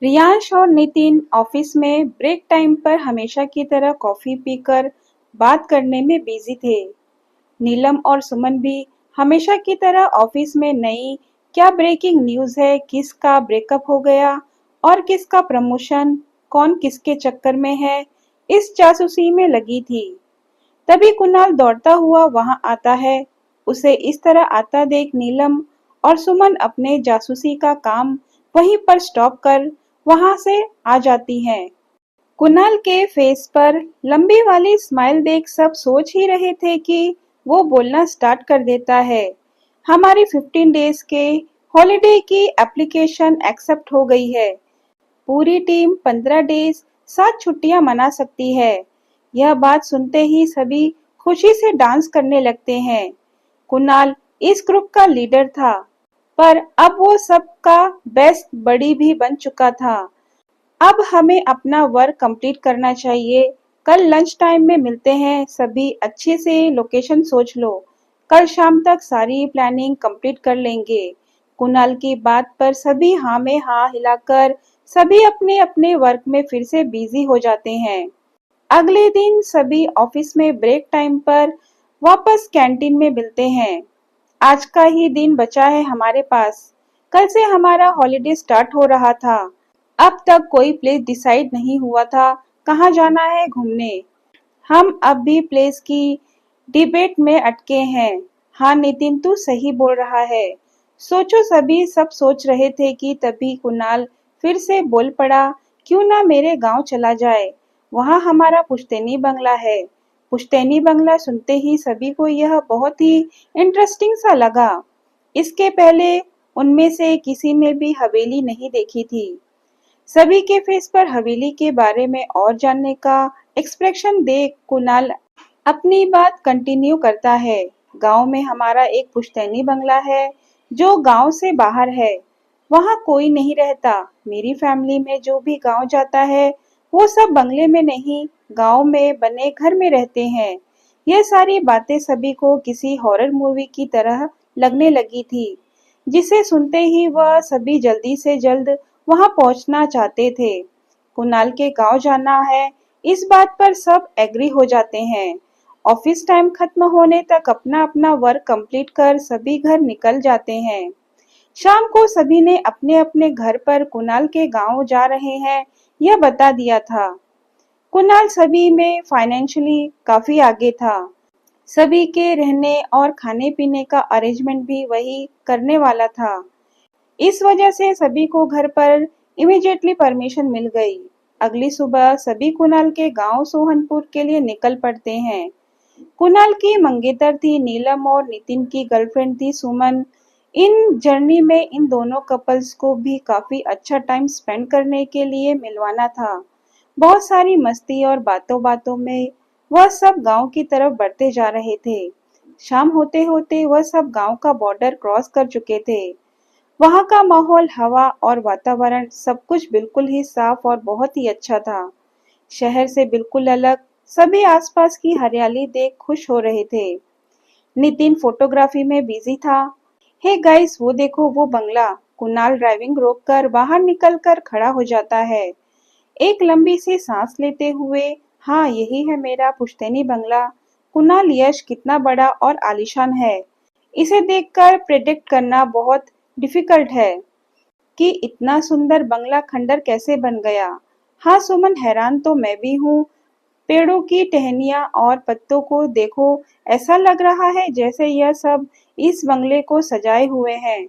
रियांश और नितिन ऑफिस में break time पर हमेशा की तरह कॉफी पीकर बात करने में बिजी थे। नीलम और सुमन भी हमेशा की तरह ऑफिस में नई क्या ब्रेकिंग न्यूज़ है, किसका ब्रेकअप हो गया और किसका प्रमोशन, कौन किसके चक्कर में है, इस जासूसी में लगी थी। तभी कुणाल दौड़ता हुआ वहां आता है। उसे इस तरह आता देख नीलम और सुमन अपने जासूसी का काम वहीं पर स्टॉप कर वहां से आ जाती हैं। कुणाल के फेस पर लंबी वाली स्माइल देख सब सोच ही रहे थे कि वो बोलना स्टार्ट कर देता है। हमारी 15 डेज के हॉलिडे की एप्लीकेशन एक्सेप्ट हो गई है। पूरी टीम 15 डेज 7 छुट्टियां मना सकती है। यह बात सुनते ही सभी खुशी से डांस करने लगते हैं। कुणाल इस ग्रुप का लीडर था, पर अब वो सबका बेस्ट बडी भी बन चुका था। अब हमें अपना वर्क कंप्लीट करना चाहिए। कल लंच टाइम में मिलते हैं, सभी अच्छे से लोकेशन सोच लो। कल शाम तक सारी प्लानिंग कंप्लीट कर लेंगे। कुणाल की बात पर सभी हाँ में हाँ हिलाकर सभी अपने अपने वर्क में फिर से बिजी हो जाते हैं। अगले दिन सभी ऑफिस में ब्रेक टाइम पर वापस कैंटीन में मिलते हैं। आज का ही दिन बचा है हमारे पास। कल से हमारा हॉलिडे स्टार्ट हो रहा था। अब तक कोई प्लेस डिसाइड नहीं हुआ था कहाँ जाना है घूमने। हम अब भी प्लेस की डिबेट में अटके हैं। हाँ नितिन, तू सही बोल रहा है। सोचो, सभी सब सोच रहे थे कि तभी कुणाल फिर से बोल पड़ा, क्यों ना मेरे गांव चला जाए। वहाँ हमारा पुश्तैनी बंगला है। पुश्तैनी बंगला सुनते ही सभी को यह बहुत ही इंटरेस्टिंग सा लगा। इसके पहले उनमें से किसी ने भी हवेली नहीं देखी थी। सभी के फेस पर हवेली के बारे में और जानने का एक्सप्रेशन देख कुणाल अपनी बात कंटिन्यू करता है। गांव में हमारा एक पुश्तैनी बंगला है जो गांव से बाहर है। वहां कोई नहीं रहता। मेरी फैमिली में जो भी गांव जाता है वो सब बंगले में नहीं, गांव में बने घर में रहते हैं। यह सारी बातें सभी को किसी हॉरर मूवी की तरह लगने लगी थी, जिसे सुनते ही वह सभी जल्दी से जल्द वहां पहुंचना चाहते थे। कुणाल के गांव जाना है, इस बात पर सब एग्री हो जाते हैं। ऑफिस टाइम खत्म होने तक अपना अपना वर्क कंप्लीट कर सभी घर निकल जाते हैं। शाम को सभी ने अपने अपने घर पर कुणाल के गांव जा रहे हैं यह बता दिया था। कुणाल सभी में फाइनेंशियली काफी आगे था। सभी के रहने और खाने पीने का अरेंजमेंट भी वही करने वाला था। इस वजह से सभी को घर पर इमीडिएटली परमिशन मिल गई। अगली सुबह सभी कुणाल के गांव सोहनपुर के लिए निकल पड़ते हैं। कुणाल की मंगेतर थी नीलम और नितिन की गर्लफ्रेंड थी सुमन। इन जर्नी में इन दोनों कपल्स को भी काफी अच्छा टाइम स्पेंड करने के लिए मिलवाना था। बहुत सारी मस्ती और बातों बातों में वह सब गांव की तरफ बढ़ते जा रहे थे। शाम होते होते वह सब गांव का बॉर्डर क्रॉस कर चुके थे। वहां का माहौल, हवा और वातावरण सब कुछ बिल्कुल ही साफ और बहुत ही अच्छा था। शहर से बिल्कुल अलग। सभी आसपास की हरियाली देख खुश हो रहे थे। नितिन फोटोग्राफी में बिजी था। हे गाइस, वो देखो वो बंगला। कुणाल ड्राइविंग रोककर बाहर निकलकर खड़ा हो जाता है। एक लंबी सी सांस लेते हुए, हाँ यही है मेरा पुश्तैनी बंगला। कुणाल, यश कितना बड़ा और आलीशान है। इसे देखकर प्रेडिक्ट करना बहुत डिफिकल्ट है कि इतना सुंदर बंगला खंडर कैसे बन गया। हाँ सुमन, हैरान तो मैं भी हूँ। पेड़ों की टहनियाँ और पत्तों को देखो, ऐसा लग रहा है जैसे यह सब इस बंगले को सजाए हुए हैं।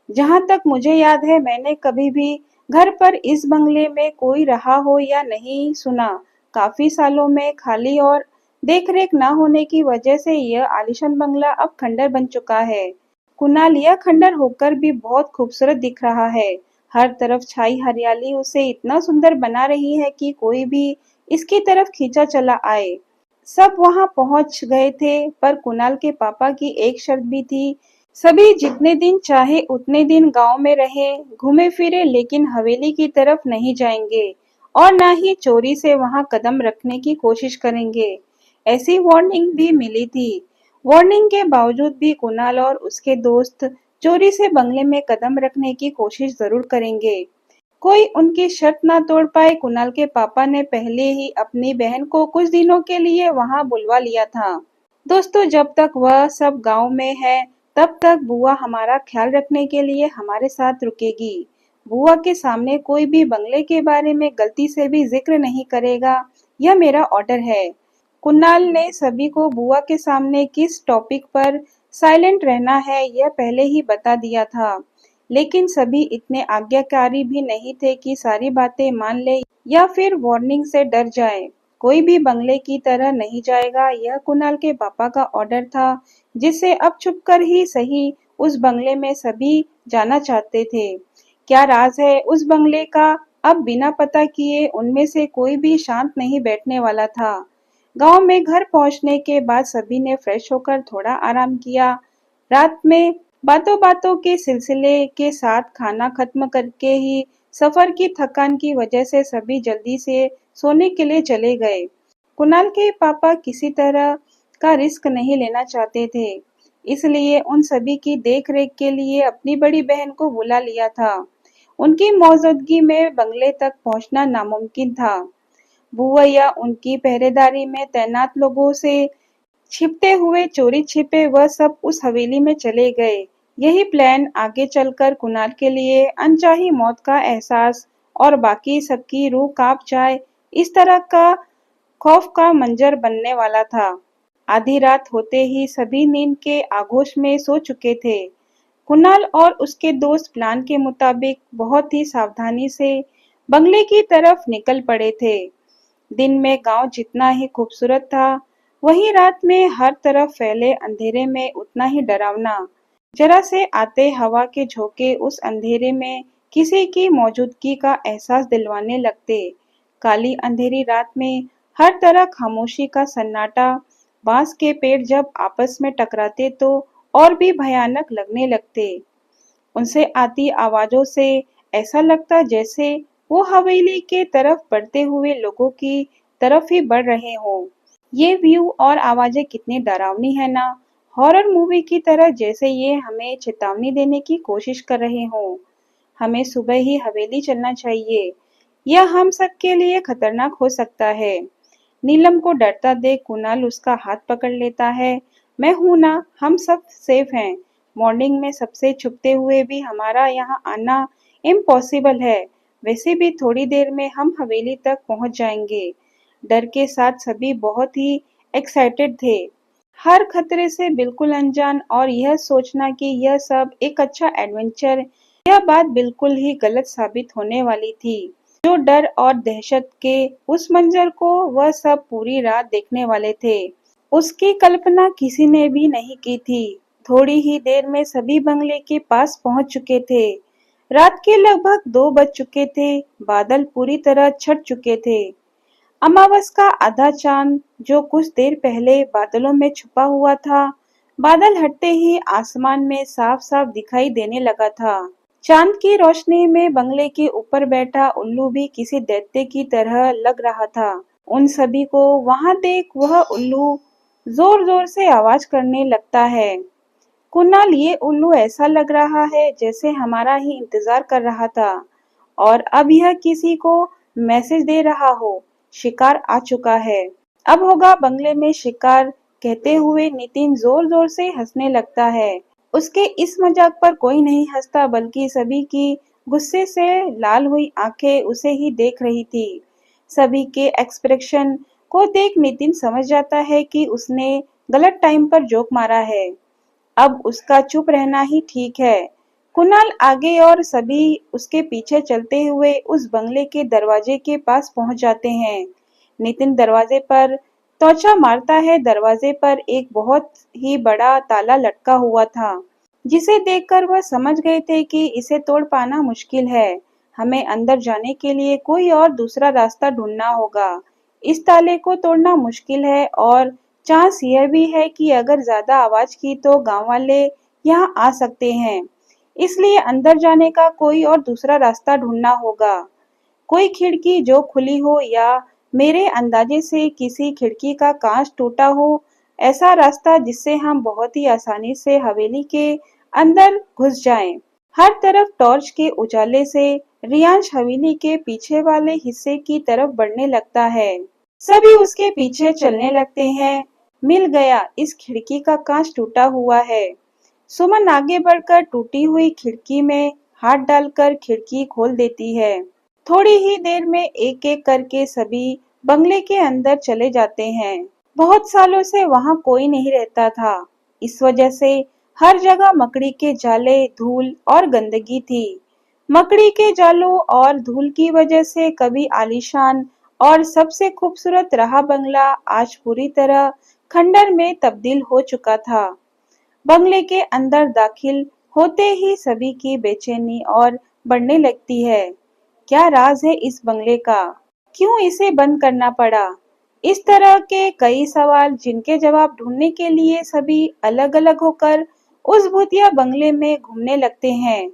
जहाँ तक मुझे याद है मैंने कभी भी घर पर इस बंगले में कोई रहा हो या नहीं सुना। काफी सालों में खाली और देखरेख ना होने की वजह से यह आलीशान बंगला अब खंडर बन चुका है। कुणाल, यह खंडर होकर भी बहुत खूबसूरत दिख रहा है। हर तरफ छाई हरियाली उसे इतना सुंदर बना रही है कि कोई भी इसकी तरफ खींचा चला आए। सब वहां पहुंच गए थे, पर कुणाल के पापा की एक शर्त भी थी। सभी जितने दिन चाहे उतने दिन गांव में रहे, घूमे फिरे, लेकिन हवेली की तरफ नहीं जाएंगे और ना ही चोरी से वहां कदम रखने की कोशिश करेंगे। ऐसी वार्निंग भी मिली थी। वार्निंग के बावजूद भी कुणाल और उसके दोस्त चोरी से बंगले में कदम रखने की कोशिश जरूर करेंगे। कोई उनकी शर्त ना तोड़ पाए। कुणाल के पापा ने पहले ही अपनी बहन को कुछ दिनों के लिए वहां बुलवा लिया था। दोस्तों, जब तक वह सब गांव में है, तब तक बुआ हमारा ख्याल रखने के लिए हमारे साथ रुकेगी। बुआ के सामने कोई भी बंगले के बारे में गलती से भी जिक्र नहीं करेगा। यह मेरा ऑर्डर है। कुणाल ने सभी को बुआ के सामने किस टॉपिक पर साइलेंट रहना है यह पहले ही बता दिया था। लेकिन सभी इतने आज्ञाकारी भी नहीं थे कि सारी बातें मान ले या फिर वार्निंग से डर जाए। कोई भी बंगले की तरह नहीं जाएगा, यह कुणाल के पापा का ऑर्डर था, जिसे अब छुपकर ही सही उस बंगले में सभी जाना चाहते थे। क्या राज है उस बंगले का? अब बिना पता किए उनमें से कोई भी शांत नहीं बैठने वाला था। गांव में घर पहुंचने के बाद सभी ने फ्रेश होकर थोड़ा आराम किया। रात में बातों बातों के सिलसिले के साथ खाना खत्म करके ही सफर की थकान की वजह से सभी जल्दी से सोने के लिए चले गए। कुणाल के पापा किसी तरह का रिस्क नहीं लेना चाहते थे, इसलिए उन सभी की देखरेख के लिए अपनी बड़ी बहन को बुला लिया था। उनकी मौजूदगी में बंगले तक पहुंचना नामुमकिन था। बुआ या उनकी पहरेदारी में तैनात लोगों से छिपते हुए चोरी छिपे वह सब उस हवेली में चले गए। यही प्लान आगे चलकर कुणाल के लिए अनचाही मौत का एहसास और बाकी सबकी रूह कांप जाए, इस तरह का खौफ का मंजर बनने वाला था। आधी रात होते ही सभी नींद के आगोश में सो चुके थे। कुणाल और उसके दोस्त प्लान के मुताबिक बहुत ही सावधानी से बंगले की तरफ निकल पड़े थे। दिन में गांव जितना ही खूबसूरत था, वहीं रात में हर तरफ फैले अंधेरे में उतना ही डरावना। जरा से आते हवा के झोंके उस अंधेरे में किसी की मौजूदगी का एहसास दिलवाने लगते। काली अंधेरी रात में हर तरफ खामोशी का सन्नाटा। बांस के पेड़ जब आपस में टकराते तो और भी भयानक लगने लगते। उनसे आती आवाजों से ऐसा लगता जैसे वो हवेली के तरफ बढ़ते हुए लोगों की तरफ ही बढ़ रहे हों। ये व्यू और आवाजें कितनी डरावनी है ना, हॉरर मूवी की तरह, जैसे ये हमें चेतावनी देने की कोशिश कर रहे हों। हमें सुबह ही हवेली चलना चाहिए, यह हम सब के लिए खतरनाक हो सकता है। नीलम को डरता देख कुणाल उसका हाथ पकड़ लेता है। मैं हूं ना, हम सब सेफ हैं। मॉर्निंग में सबसे छुपते हुए भी हमारा यहाँ आना इम्पॉसिबल है। वैसे भी थोड़ी देर में हम हवेली तक पहुंच जाएंगे। डर के साथ सभी बहुत ही एक्साइटेड थे, हर खतरे से बिल्कुल अनजान, और यह सोचना कि यह सब एक अच्छा एडवेंचर, यह बात बिल्कुल ही गलत साबित होने वाली थी। जो डर और दहशत के उस मंजर को वह सब पूरी रात देखने वाले थे, उसकी कल्पना किसी ने भी नहीं की थी। थोड़ी ही देर में सभी बंगले के पास पहुंच चुके थे। रात के लगभग 2 बज चुके थे। बादल पूरी तरह छट चुके थे। अमावस का आधा चांद जो कुछ देर पहले बादलों में छुपा हुआ था, बादल हटते ही आसमान में साफ साफ दिखाई देने लगा था। चांद की रोशनी में बंगले के ऊपर बैठा उल्लू भी किसी दैत्य की तरह लग रहा था। उन सभी को वहां देख वह उल्लू जोर जोर से आवाज करने लगता है। कुणाल, ये उल्लू ऐसा लग रहा है जैसे हमारा ही इंतजार कर रहा था, और अब यह किसी को मैसेज दे रहा हो। शिकार आ चुका है, अब होगा बंगले में शिकार। कहते हुए नितिन जोर जोर से हंसने लगता है। उसके इस मजाक पर कोई नहीं हंसता, बल्कि सभी की गुस्से से लाल हुई आंखें उसे ही देख रही थी। सभी के एक्सप्रेशन को देख नितिन समझ जाता है कि उसने गलत टाइम पर जोक मारा है। अब उसका चुप रहना ही ठीक है। कुणाल आगे और सभी उसके पीछे चलते हुए उस बंगले के दरवाजे के पास पहुंच जाते हैं। नितिन दरवाजे पर तोचा मारता है। दरवाजे पर एक बहुत ही बड़ा ताला लटका हुआ था, जिसे देखकर वह समझ गए थे कि इसे तोड़ पाना मुश्किल है। हमें अंदर जाने के लिए कोई और दूसरा रास्ता ढूंढना होगा। इस ताले को तोड़ना मुश्किल है, और चांस यह भी है कि अगर ज्यादा आवाज की तो गांव वाले यहाँ आ सकते हैं। इसलिए अंदर जाने का कोई और दूसरा रास्ता ढूंढना होगा। कोई खिड़की जो खुली हो, या मेरे अंदाजे से किसी खिड़की का कांच टूटा हो, ऐसा रास्ता जिससे हम बहुत ही आसानी से हवेली के अंदर घुस जाएं। हर तरफ टॉर्च के उजाले से रियांश हवेली के पीछे वाले हिस्से की तरफ बढ़ने लगता है। सभी उसके पीछे चलने लगते हैं। मिल गया, इस खिड़की का कांच टूटा हुआ है। सुमन आगे बढ़कर टूटी हुई खिड़की में हाथ डालकर खिड़की खोल देती है। थोड़ी ही देर में एक एक करके सभी बंगले के अंदर चले जाते हैं। बहुत सालों से वहां कोई नहीं रहता था। इस वजह से हर जगह मकड़ी के जाले, धूल और गंदगी थी। मकड़ी के जालों और धूल की वजह से कभी आलीशान और सबसे खूबसूरत रहा बंगला आज पूरी तरह खंडर में तब्दील हो चुका था। बंगले के अंदर दाखिल होते ही सभी की बेचैनी और बढ़ने लगती है। क्या राज है इस बंगले का? क्यों इसे बंद करना पड़ा? इस तरह के कई सवाल जिनके जवाब ढूंढने के लिए सभी अलग-अलग होकर उस भूतिया बंगले में घूमने लगते हैं।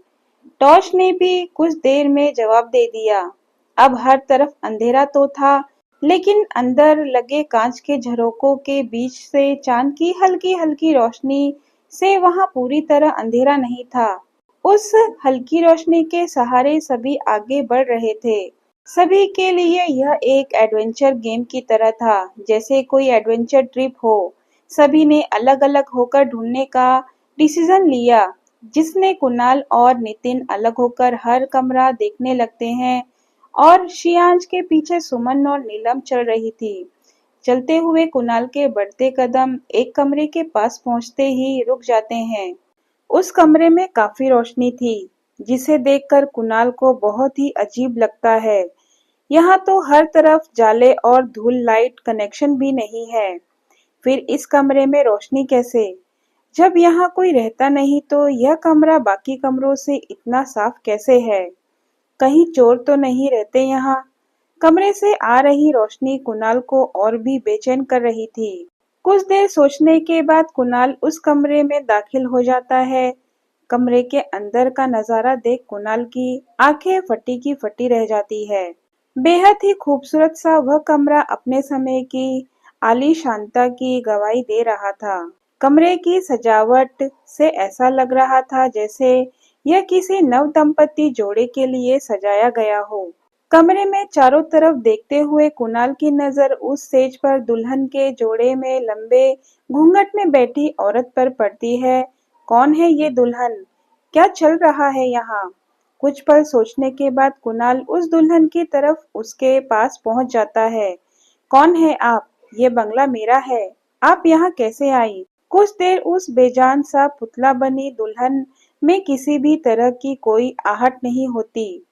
टॉर्च ने भी कुछ देर में जवाब दे दिया। अब हर तरफ अंधेरा तो था, लेकिन अंदर लगे कांच के झरोकों के बीच से चांद की हल्की-हल्की रोशनी से वहां पूरी तरह अंधेरा नहीं था। उस हल्की रोशनी के सहारे सभी आगे बढ़ रहे थे। सभी के लिए यह एक एडवेंचर गेम की तरह था, जैसे कोई एडवेंचर ट्रिप हो। सभी ने अलग-अलग होकर ढूंढने का डिसीजन लिया, जिसने कुणाल और नितिन अलग होकर हर कमरा देखने लगते हैं और शियांश के पीछे सुमन और नीलम चल रही थी। चलते हुए कुणाल के बढ़ते कदम एक कमरे के पास पहुंचते ही रुक जाते हैं। उस कमरे में काफी रोशनी थी, जिसे देखकर कुणाल को बहुत ही अजीब लगता है। यहाँ तो हर तरफ जाले और धूल, लाइट कनेक्शन भी नहीं है। फिर इस कमरे में रोशनी कैसे? जब यहाँ कोई रहता नहीं तो यह कमरा बाकी कमरों से इतना साफ कैसे है? कहीं चोर तो नहीं रहते यहाँ? कमरे से आ रही रोशनी कुणाल को और भी बेचैन कर रही थी। कुछ देर सोचने के बाद कुणाल उस कमरे में दाखिल हो जाता है। कमरे के अंदर का नजारा देख कुणाल की आंखें फटी की फटी रह जाती है। बेहद ही खूबसूरत सा वह कमरा अपने समय की आलीशानता की गवाही दे रहा था। कमरे की सजावट से ऐसा लग रहा था जैसे यह किसी नव दंपति जोड़े के लिए सजाया गया हो। कमरे में चारों तरफ देखते हुए कुणाल की नजर उस सेज पर दुल्हन के जोड़े में लंबे घूंघट में बैठी औरत पर पड़ती है। कौन है ये दुल्हन? क्या चल रहा है यहाँ? कुछ पल सोचने के बाद कुणाल उस दुल्हन की तरफ उसके पास पहुंच जाता है। कौन है आप? ये बंगला मेरा है। आप यहाँ कैसे आई? कुछ देर उस बेजान सा पुतला बनी दुल्हन में किसी भी तरह की कोई आहट नहीं होती।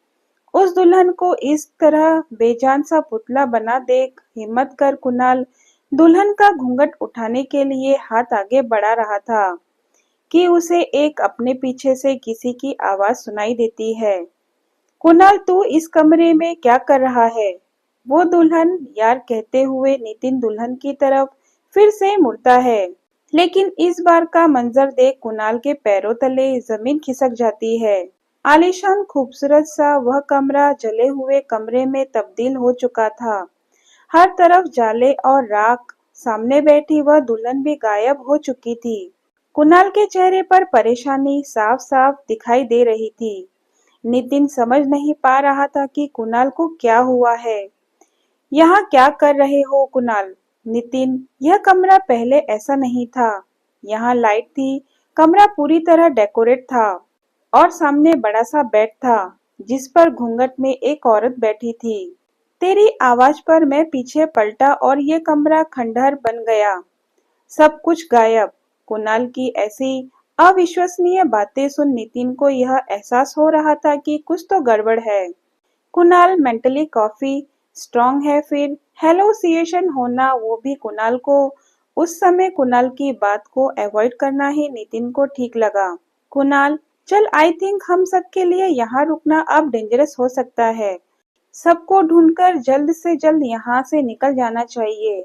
उस दुल्हन को इस तरह बेजान सा पुतला बना देख हिम्मत कर कुणाल दुल्हन का घूंघट उठाने के लिए हाथ आगे बढ़ा रहा था कि उसे एक अपने पीछे से किसी की आवाज सुनाई देती है। कुणाल, तू इस कमरे में क्या कर रहा है? वो दुल्हन यार कहते हुए नितिन दुल्हन की तरफ फिर से मुड़ता है, लेकिन इस बार का मंजर देख कुणाल के पैरों तले जमीन खिसक जाती है। आलीशान खूबसूरत सा वह कमरा जले हुए कमरे में तब्दील हो चुका था। हर तरफ जाले और राख। सामने बैठी वह दुल्हन भी गायब हो चुकी थी। कुणाल के चेहरे पर परेशानी साफ साफ दिखाई दे रही थी। नितिन समझ नहीं पा रहा था कि कुणाल को क्या हुआ है। यहाँ क्या कर रहे हो कुणाल? नितिन, यह कमरा पहले ऐसा नहीं था। यहाँ लाइट थी, कमरा पूरी तरह डेकोरेट था और सामने बड़ा सा बेड था, जिस पर घूंघट में एक औरत बैठी थी। तेरी आवाज पर मैं पीछे पलटा और ये कमरा खंडहर बन गया। सब कुछ गायब। कुणाल की ऐसी अविश्वसनीय बातें सुन नितिन को यह एहसास हो रहा था कि कुछ तो गड़बड़ है। कुणाल मेंटली काफी स्ट्रांग है, फिर हेलोसिएशन होना वो भी कुणाल को। उस समय कुणाल की बात को अवॉइड करना ही नितिन को ठीक लगा। कुणाल, चल, आई थिंक हम सबके लिए यहाँ रुकना अब डेंजरस हो सकता है। सबको ढूंढकर जल्द से जल्द यहाँ से निकल जाना चाहिए।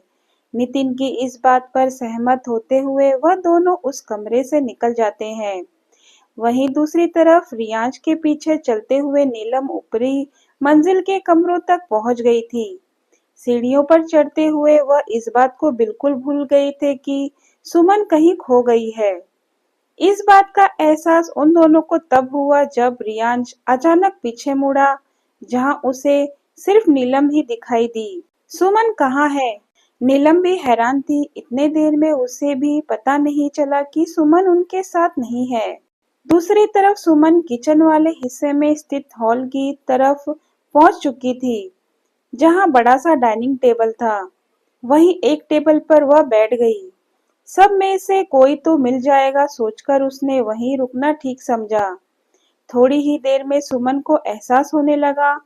नितिन की इस बात पर सहमत होते हुए वह दोनों उस कमरे से निकल जाते हैं। वहीं दूसरी तरफ रियांश के पीछे चलते हुए नीलम ऊपरी मंजिल के कमरों तक पहुंच गई थी। सीढ़ियों पर चढ़ते हुए वह इस बात को बिल्कुल भूल गए थे कि सुमन कहीं खो गई है। इस बात का एहसास उन दोनों को तब हुआ जब रियांश अचानक पीछे मुड़ा, जहां उसे सिर्फ नीलम ही दिखाई दी। सुमन कहाँ है? नीलम भी हैरान थी। इतने देर में उसे भी पता नहीं चला कि सुमन उनके साथ नहीं है। दूसरी तरफ सुमन किचन वाले हिस्से में स्थित हॉल की तरफ पहुंच चुकी थी, जहां बड़ा सा डाइनिंग टेबल था। वहीं एक टेबल पर वह बैठ गई। सब में से कोई तो मिल जाएगा सोचकर उसने वहीं रुकना ठीक समझा। थोड़ी ही देर में सुमन को एहसास होने लगा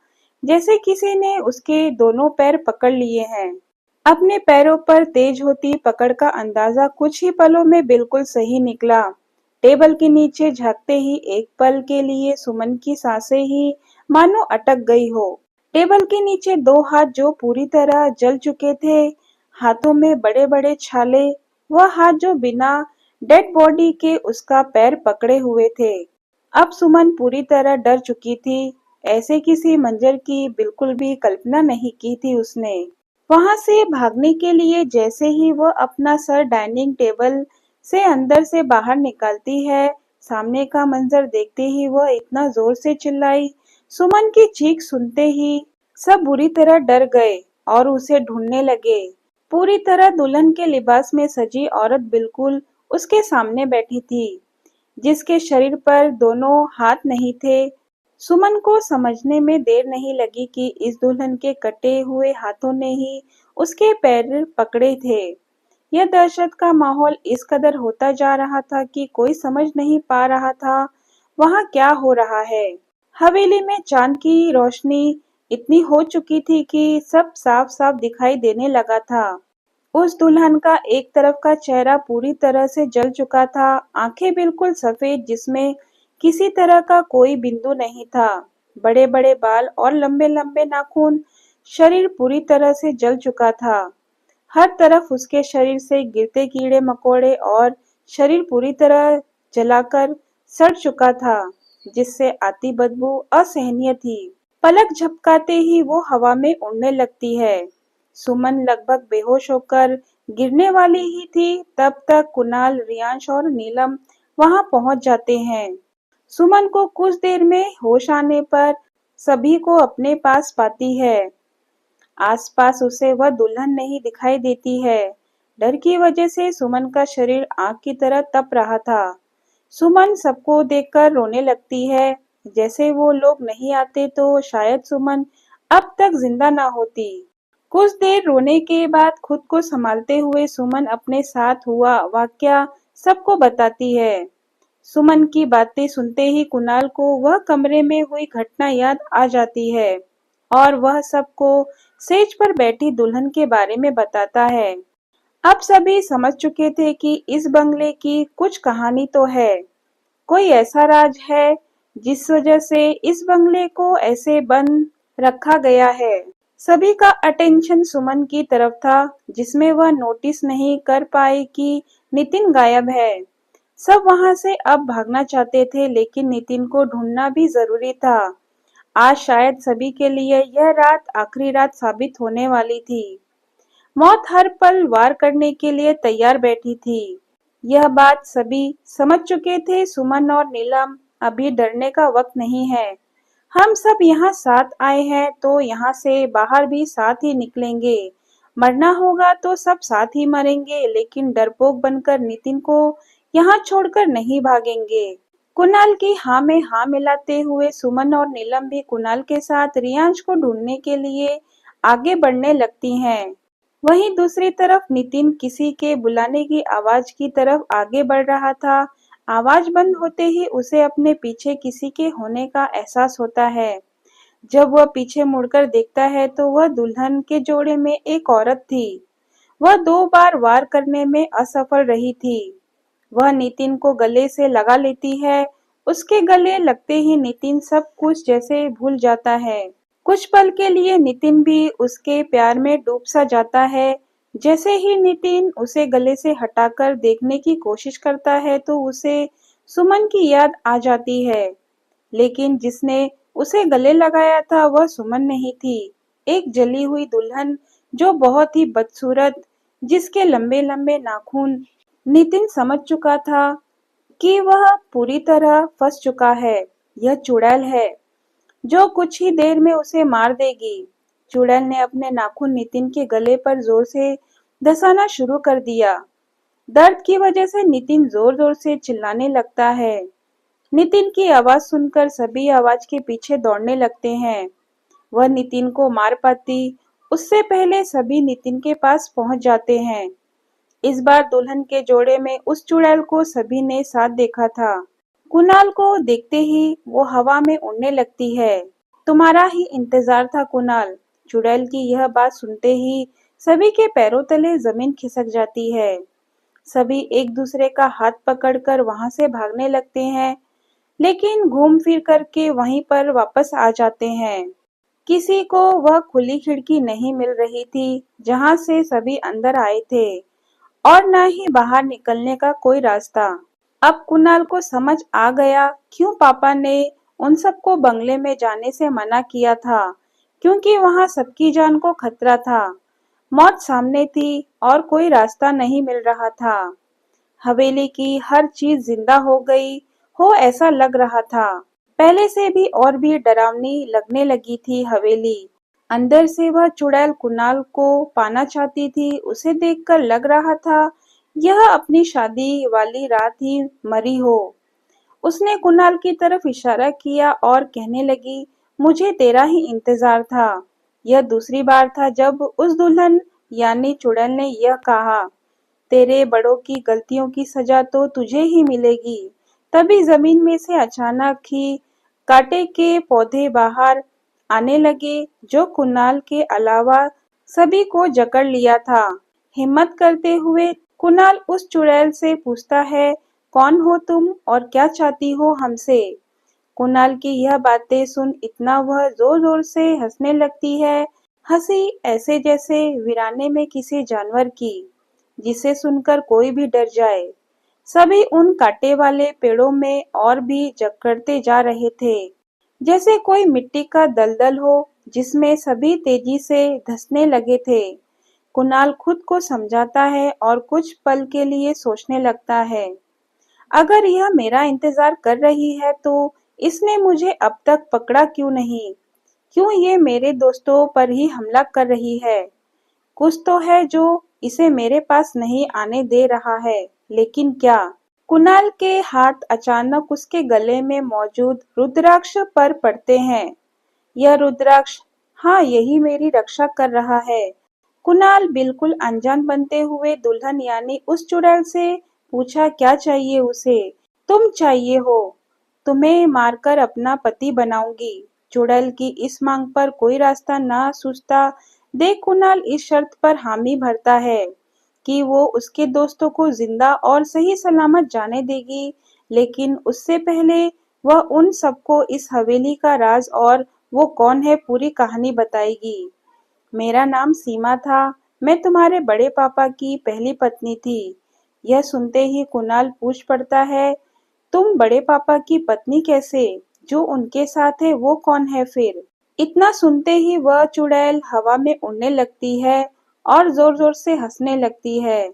जैसे किसी ने उसके दोनों पैर पकड़ लिए हैं। अपने पैरों पर तेज होती पकड़ का अंदाजा कुछ ही पलों में बिल्कुल सही निकला। टेबल के नीचे झांकते ही एक पल के लिए सुमन की सांसें ही मानो अटक गई हो। टेबल के नीचे दो हाथ जो पूरी तरह जल चुके थे, हाथों में बड़े बड़े छाले, वह हाथ जो बिना डेड बॉडी के उसका पैर पकड़े हुए थे। अब सुमन पूरी तरह डर चुकी थी। ऐसे किसी मंजर की बिल्कुल भी कल्पना नहीं की थी उसने। वहां से भागने के लिए जैसे ही वह अपना सर डाइनिंग टेबल से अंदर से बाहर निकालती है, सामने का मंजर देखते ही वह इतना जोर से चिल्लाई। सुमन की चीख सुनते ही सब बुरी तरह डर गए और उसे ढूंढने लगे। पूरी तरह दुल्हन के लिबास में सजी औरत बिल्कुल उसके सामने बैठी थी, जिसके शरीर पर दोनों हाथ नहीं थे। सुमन को समझने में देर नहीं लगी कि इस दुल्हन के कटे हुए हाथों ने ही उसके पैर पकड़े थे। यह दहशत का माहौल इस कदर होता जा रहा था कि कोई समझ नहीं पा रहा था वहां क्या हो रहा है। हवेली में चांद की रोशनी इतनी हो चुकी थी कि सब साफ साफ दिखाई देने लगा था। उस दुल्हन का एक तरफ का चेहरा पूरी तरह से जल चुका था, आंखें बिल्कुल सफेद जिसमें किसी तरह का कोई बिंदु नहीं था। बड़े बड़े बाल और लंबे लंबे नाखून, शरीर पूरी तरह से जल चुका था। हर तरफ उसके शरीर से गिरते कीड़े मकोड़े और शरीर पूरी तरह जलाकर सड़ चुका था, जिससे आती बदबू असहनीय थी। पलक झपकाते ही वो हवा में उड़ने लगती है। सुमन लगभग बेहोश होकर गिरने वाली ही थी, तब तक कुणाल, रियांश और नीलम वहां पहुंच जाते हैं। सुमन को कुछ देर में होश आने पर सभी को अपने पास पाती है। आसपास उसे वह दुल्हन नहीं दिखाई देती है। डर की वजह से सुमन का शरीर आग की तरह तप रहा था। सुमन सबको देखकर रोने लगती है। जैसे वो लोग नहीं आते तो शायद सुमन अब तक जिंदा ना होती। कुछ देर रोने के बाद खुद को संभालते हुए सुमन अपने साथ हुआ वाकया सबको बताती है। सुमन की बातें सुनते ही कुणाल को वह कमरे में हुई घटना याद आ जाती है और वह सबको सेज पर बैठी दुल्हन के बारे में बताता है। अब सभी समझ चुके थे कि इस बंगले की कुछ कहानी तो है। कोई ऐसा राज है जिस वजह से इस बंगले को ऐसे बंद रखा गया है। सभी का अटेंशन सुमन की तरफ था, जिसमें वह नोटिस नहीं कर पाए कि नितिन गायब है। सब वहां से अब भागना चाहते थे, लेकिन नितिन को ढूंढना भी जरूरी था। आज शायद सभी के लिए यह रात आखिरी रात साबित होने वाली थी। मौत हर पल वार करने के लिए तैयार बैठी थी। यह बात सभी समझ चुके थे। सुमन और नीलम, अभी डरने का वक्त नहीं है। हम सब यहाँ साथ आए हैं तो यहाँ से बाहर भी साथ ही निकलेंगे। मरना होगा तो सब साथ ही मरेंगे, लेकिन डरपोक बनकर नितिन को यहाँ छोड़कर नहीं भागेंगे। कुणाल की हाँ में हाँ मिलाते हुए सुमन और नीलम भी कुणाल के साथ रियांश को ढूंढने के लिए आगे बढ़ने लगती हैं। वहीं दूसरी तरफ नितिन किसी के बुलाने की आवाज की तरफ आगे बढ़ रहा था। आवाज बंद होते ही उसे अपने पीछे किसी के होने का एहसास होता है। जब वह पीछे मुड़कर देखता है तो वह दुल्हन के जोड़े में एक औरत थी। वह 2 बार वार करने में असफल रही थी। वह नितिन को गले से लगा लेती है। उसके गले लगते ही नितिन सब कुछ जैसे भूल जाता है। कुछ पल के लिए नितिन भी उसके प्यार में डूब सा जाता है। जैसे ही नितिन उसे गले से हटाकर देखने की कोशिश करता है तो उसे सुमन की याद आ जाती है। लेकिन जिसने उसे गले लगाया था वह सुमन नहीं थी, एक जली हुई दुल्हन जो बहुत ही बदसूरत, जिसके लंबे लंबे नाखून। नितिन समझ चुका था कि वह पूरी तरह फंस चुका है। यह चुड़ैल है जो कुछ ही देर में उसे मार देगी। चुड़ैल ने अपने नाखून नितिन के गले पर जोर से धंसाना शुरू कर दिया। दर्द की वजह से नितिन जोर-जोर से चिल्लाने लगता है। नितिन की आवाज सुनकर सभी आवाज के पीछे दौड़ने लगते हैं। वह नितिन को मार पाती उससे पहले सभी नितिन के पास पहुंच जाते हैं। इस बार दुल्हन के जोड़े में उस चुड़ैल को सभी ने साथ देखा था। कुणाल को देखते ही वो हवा में उड़ने लगती है। तुम्हारा ही इंतजार था कुणाल। चुड़ैल की यह बात सुनते ही सभी के पैरों तले जमीन खिसक जाती है। सभी एक दूसरे का हाथ पकड़कर वहां से भागने लगते हैं, लेकिन घूम फिर करके वहीं पर वापस आ जाते हैं। किसी को वह खुली खिड़की नहीं मिल रही थी जहां से सभी अंदर आए थे, और न ही बाहर निकलने का कोई रास्ता। अब कुणाल को समझ आ गया क्यों पापा ने उन सबको बंगले में जाने से मना किया था, क्योंकि वहां सबकी जान को खतरा था। मौत सामने थी और कोई रास्ता नहीं मिल रहा था। हवेली की हर चीज जिंदा हो गई हो ऐसा लग रहा था। पहले से भी और भी डरावनी लगने लगी थी हवेली। अंदर से वह चुड़ैल कुणाल को पाना चाहती थी। उसे देखकर लग रहा था यह अपनी शादी वाली रात ही मरी हो। उसने कुणाल की तरफ इशारा किया और कहने लगी, मुझे तेरा ही इंतजार था। यह दूसरी बार था जब उस दुल्हन यानी चुड़ैल ने यह कहा, तेरे बड़ों की गलतियों की सजा तो तुझे ही मिलेगी। तभी जमीन में से अचानक ही कांटे के पौधे बाहर आने लगे जो कुणाल के अलावा सभी को जकड़ लिया था। हिम्मत करते हुए कुणाल उस चुड़ैल से पूछता है, कौन हो तुम और क्या चाहती हो हमसे? कुणाल की यह बातें सुन इतना वह जोर जोर से हंसने लगती है। हंसी ऐसे जैसे वीराने में किसी जानवर की, जिसे सुनकर कोई भी डर जाए। सभी उन कांटे वाले पेड़ों में और भी जकड़ते जा रहे थे, जैसे कोई मिट्टी का दलदल हो जिसमें सभी तेजी से धंसने लगे थे। कुणाल खुद को समझाता है और कुछ पल के लिए सोचने लगता है, अगर यह मेरा इंतजार कर रही है तो इसने मुझे अब तक पकड़ा क्यों नहीं? क्यों ये मेरे दोस्तों पर ही हमला कर रही है? कुछ तो है जो इसे मेरे पास नहीं आने दे रहा है, लेकिन क्या? कुणाल के हाथ अचानक उसके गले में मौजूद रुद्राक्ष पर पड़ते हैं। यह रुद्राक्ष, हाँ यही मेरी रक्षा कर रहा है। कुणाल बिल्कुल अनजान बनते हुए दुल्हन यानी उस चुड़ैल से पूछा, क्या चाहिए उसे? तुम चाहिए हो। तुम्हें मारकर अपना पति बनाऊंगी। चुड़ैल की इस मांग पर कोई रास्ता न सूझता देख कुणाल इस शर्त पर हामी भरता है कि वो उसके दोस्तों को जिंदा और सही सलामत जाने देगी, लेकिन उससे पहले वह उन सबको इस हवेली का राज और वो कौन है पूरी कहानी बताएगी। मेरा नाम सीमा था। मैं तुम्हारे बड़े पापा की पहली पत्नी थी। यह सुनते ही कुणाल पूछ पड़ता है, तुम बड़े पापा की पत्नी कैसे? जो उनके साथ है वो कौन है फिर? इतना सुनते ही वह चुड़ैल हवा में उड़ने लगती है और जोर-जोर से हंसने लगती है।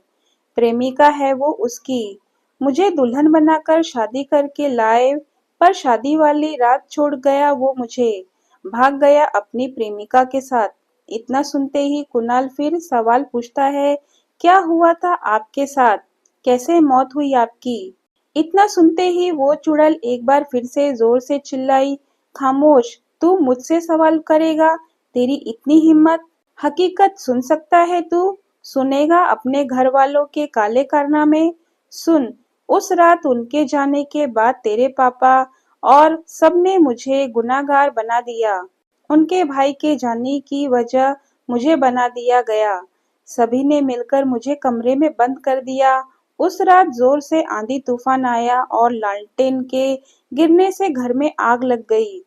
प्रेमिका है वो उसकी। मुझे दुल्हन बनाकर शादी करके लाए, पर शादी वाली रात छोड़ गया वो मुझे। भाग गया अपनी प्रेमिका के साथ। इतना सुनते ही कुणाल फिर सवाल पूछता है, क्या हुआ था आपके साथ? कैसे मौत हुई आपकी? इतना सुनते ही वो चुड़ैल एक बार फिर से जोर से चिल्लाई, खामोश, तू मुझसे सवाल करेगा? तेरी इतनी हिम्मत? हकीकत सुन सकता है तू? सुनेगा अपने घर वालों के काले कारनामे? सुन, उस रात उनके जाने के बाद तेरे पापा और सबने मुझे गुनाहगार बना दिया। उनके भाई के जाने की वजह मुझे बना दिया गया। सभी ने मिलकर मुझे कमरे में बंद कर दिया। उस रात जोर से आंधी तूफान आया और लालटेन के गिरने से घर में आग लग गई।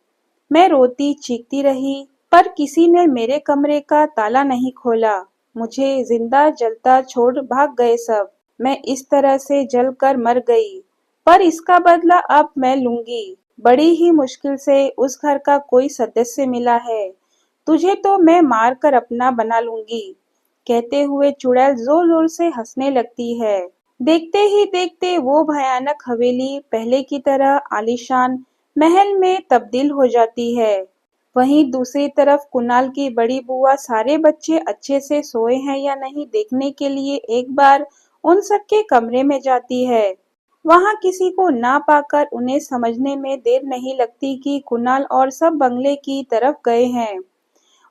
मैं रोती चीखती रही, पर किसी ने मेरे कमरे का ताला नहीं खोला। मुझे जिंदा जलता छोड़ भाग गए सब। मैं इस तरह से जल कर मर गई, पर इसका बदला अब मैं लूंगी। बड़ी ही मुश्किल से उस घर का कोई सदस्य मिला है। तुझे तो मैं मार कर अपना बना लूंगी। कहते हुए चुड़ैल जोर जोर से हंसने लगती है। देखते ही देखते वो भयानक हवेली पहले की तरह आलीशान महल में तब्दील हो जाती है। वहीं दूसरी तरफ कुणाल की बड़ी बुआ सारे बच्चे अच्छे से सोए हैं या नहीं देखने के लिए एक बार उन सबके कमरे में जाती है। वहां किसी को ना पाकर उन्हें समझने में देर नहीं लगती कि कुणाल और सब बंगले की तरफ गए हैं।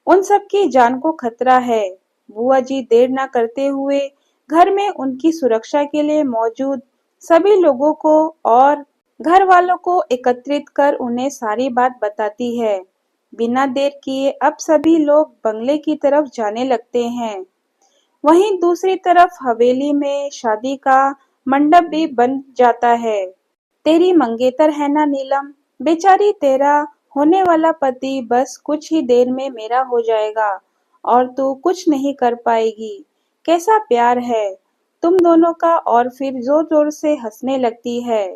उन सबकी जान को खतरा है। बुआ जी देर न करते हुए घर में उनकी सुरक्षा के लिए मौजूद सभी लोगों को और घर वालों को एकत्रित कर उन्हें सारी बात बताती है। बिना देर किए अब सभी लोग बंगले की तरफ जाने लगते हैं। वहीं दूसरी तरफ हवेली में शादी का मंडप भी बन जाता है। तेरी मंगेतर है ना नीलम, बेचारी तेरा होने वाला पति बस कुछ ही देर में मेरा हो जाएगा और तू कुछ नहीं कर पाएगी। कैसा प्यार है तुम दोनों का, और फिर जोर जोर से हंसने लगती है।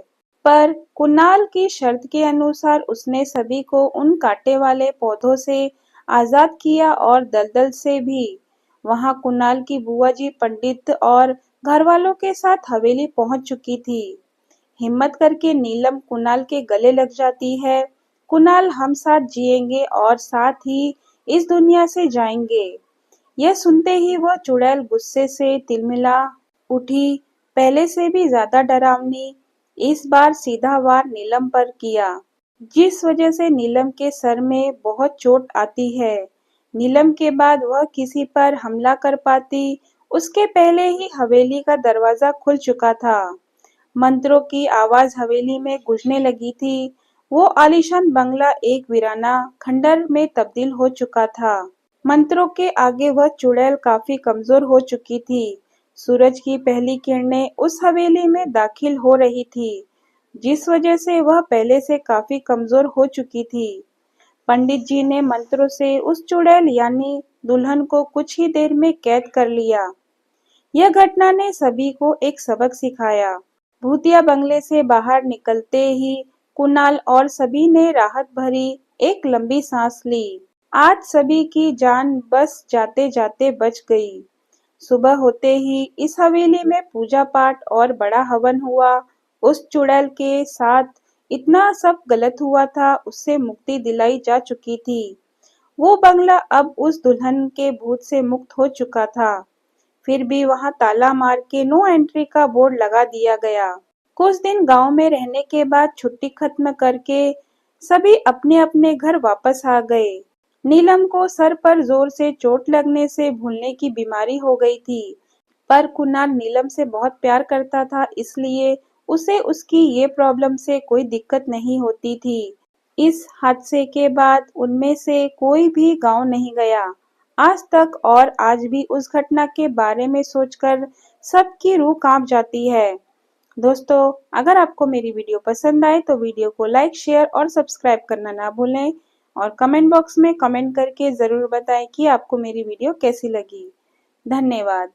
पर कुणाल की शर्त के अनुसार उसने सभी को उन कांटे वाले पौधों से आजाद किया और दलदल से भी। वहां कुणाल की बुआ जी पंडित और घरवालों के साथ हवेली पहुंच चुकी थी। हिम्मत करके नीलम कुणाल के गले लग जाती है। कुणाल, हम साथ जिएंगे और साथ ही इस दुनिया से जाएंगे। यह सुनते ही वह चुड़ैल गुस्से से तिलमिला उठी, पहले से भी ज्यादा डरावनी। इस बार सीधा वार नीलम पर किया, जिस वजह से नीलम के सर में बहुत चोट आती है। नीलम के बाद वह किसी पर हमला कर पाती, उसके पहले ही हवेली का दरवाजा खुल चुका था। मंत्रों की आवाज हवेली में गूंजने लगी थी। वो आलीशान बंगला एक वीराना खंडर में तब्दील हो चुका था। मंत्रों के आगे वह चुड़ैल काफी कमजोर हो चुकी थी। सूरज की पहली किरणें उस हवेली में दाखिल हो रही थी, जिस वजह से वह पहले से काफी कमजोर हो चुकी थी। पंडित जी ने मंत्रों से उस चुड़ैल यानी दुल्हन को कुछ ही देर में कैद कर लिया। यह घटना ने सभी को एक सबक सिखाया। भूतिया बंगले से बाहर निकलते ही कुणाल और सभी ने राहत भरी एक लंबी सांस ली। आज सभी की जान बस जाते जाते बच गई। सुबह होते ही इस हवेली में पूजा पाठ और बड़ा हवन हुआ। उस चुड़ैल के साथ इतना सब गलत हुआ था, उससे मुक्ति दिलाई जा चुकी थी। वो बंगला अब उस दुल्हन के भूत से मुक्त हो चुका था। फिर भी वहां ताला मार के नो एंट्री का बोर्ड लगा दिया गया। कुछ दिन गांव में रहने के बाद छुट्टी खत्म करके सभी अपने अपने घर वापस आ गए। नीलम को सर पर जोर से चोट लगने से भूलने की बीमारी हो गई थी, पर कुणाल नीलम से बहुत प्यार करता था, इसलिए उसे उसकी ये प्रॉब्लम से कोई दिक्कत नहीं होती थी। इस हादसे के बाद उनमें से कोई भी गांव नहीं गया आज तक, और आज भी उस घटना के बारे में सोचकर सबकी रूह कांप जाती है। दोस्तों, अगर आपको मेरी वीडियो पसंद आए तो वीडियो को लाइक, शेयर और सब्सक्राइब करना ना भूलें, और कमेंट बॉक्स में कमेंट करके ज़रूर बताएं कि आपको मेरी वीडियो कैसी लगी। धन्यवाद।